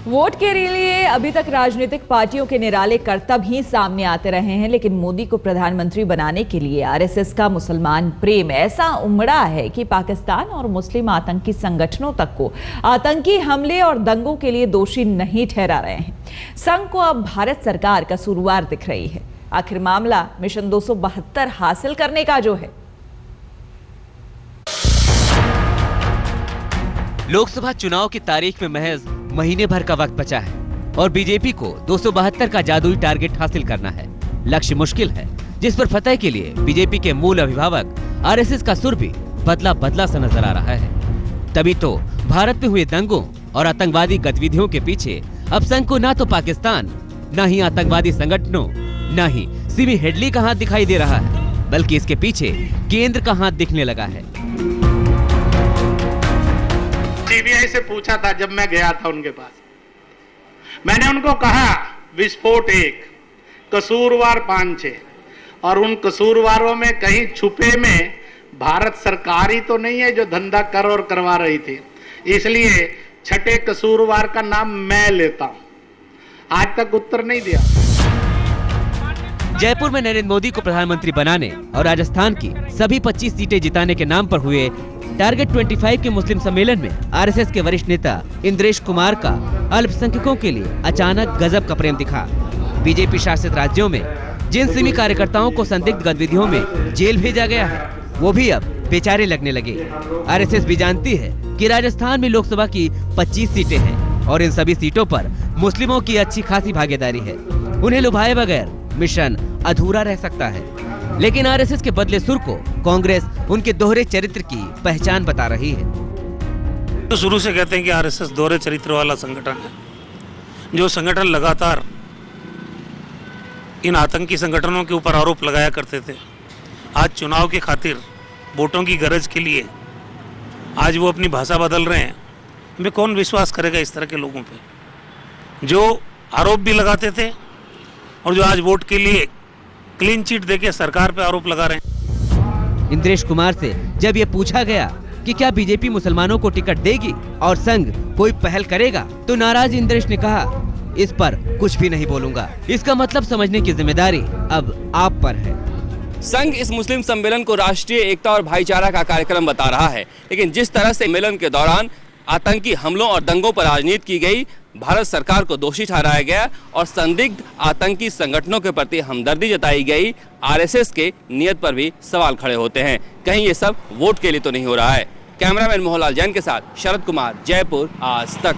Vote के लिए अभी तक राजनीतिक पार्टियों के निराले करतब ही सामने आते रहे हैं, लेकिन मोदी को प्रधानमंत्री बनाने के लिए आरएसएस का मुसलमान प्रेम ऐसा उमड़ा है कि पाकिस्तान और मुस्लिम आतंकी संगठनों तक को आतंकी हमले और दंगों के लिए दोषी नहीं ठहरा रहे हैं। संघ को अब भारत सरकार कसूरवार दिख रही है। आखिर मामला मिशन 272 हासिल करने का जो है। लोकसभा चुनाव की तारीख में महज महीने भर का वक्त बचा है और बीजेपी को 272 का जादुई टारगेट हासिल करना है। लक्ष्य मुश्किल है, जिस पर फतह के लिए बीजेपी के मूल अभिभावक आरएसएस का सुर भी बदला बदला सा नजर आ रहा है। तभी तो भारत में हुए दंगों और आतंकवादी गतिविधियों के पीछे अब संघ को न तो पाकिस्तान, न ही आतंकवादी संगठनों, न ही सिमी हेडली का हाथ दिखाई दे रहा है, बल्कि इसके पीछे केंद्र का हाथ दिखने लगा है। सीबीआई से पूछा था जब मैं गया था उनके पास, मैंने उनको कहा विस्फोट 1, कसूरवार 5-6, और उन कसूरवारों में कहीं छुपे में भारत सरकार ही तो नहीं है जो धंधा कर और करवा रही थी, इसलिए छठे कसूरवार का नाम मैं लेता हूं। आज तक उत्तर नहीं दिया। जयपुर में नरेंद्र मोदी को प्रधानमंत्री बनाने और राजस्थान की सभी 25 सीटें जिताने के नाम पर हुए टारगेट 25 के मुस्लिम सम्मेलन में आरएसएस के वरिष्ठ नेता इंद्रेश कुमार का अल्पसंख्यकों के लिए अचानक गजब का प्रेम दिखा। बीजेपी शासित राज्यों में जिन सिमी कार्यकर्ताओं को संदिग्ध गतिविधियों में जेल भेजा गया है, वो भी अब बेचारे लगने लगे। आरएसएस भी जानती है कि राजस्थान में लोकसभा की 25 सीटें हैं और इन सभी सीटों पर मुस्लिमों की अच्छी खासी भागीदारी है। उन्हें लुभाए बगैर मिशन अधूरा रह सकता है। लेकिन आरएसएस के बदले सुर को कांग्रेस उनके दोहरे चरित्र की पहचान बता रही है। तो शुरू से कहते हैं कि आरएसएस दोहरे चरित्र वाला संगठन है, जो संगठन लगातार इन आतंकी संगठनों के ऊपर आरोप लगाया करते थे। आज चुनाव की खातिर वोटों की गरज के लिए आज वो अपनी भाषा बदल रहे हैं। हमें कौन विश्वास करेगा इस तरह के लोगों पे, जो आरोप भी लगाते थे और जो आज वोट के लिए क्लीन चिट देके सरकार पे आरोप लगा रहे हैं। इंद्रेश कुमार से जब ये पूछा गया कि क्या बीजेपी मुसलमानों को टिकट देगी और संघ कोई पहल करेगा, तो नाराज इंद्रेश ने कहा, इस पर कुछ भी नहीं बोलूंगा। इसका मतलब समझने की जिम्मेदारी अब आप पर है। संघ इस मुस्लिम सम्मेलन को राष्ट्रीय एकता और भाईचारा का कार्यक्रम बता रहा है, लेकिन जिस तरह से सम्मेलन के दौरान आतंकी हमलों और दंगों पर राजनीति की गई, भारत सरकार को दोषी ठहराया गया और संदिग्ध आतंकी संगठनों के प्रति हमदर्दी जताई गई, आरएसएस के नियत पर भी सवाल खड़े होते हैं। कहीं ये सब वोट के लिए तो नहीं हो रहा है। कैमरामैन मोहनलाल जैन के साथ शरद कुमार, जयपुर, आज तक।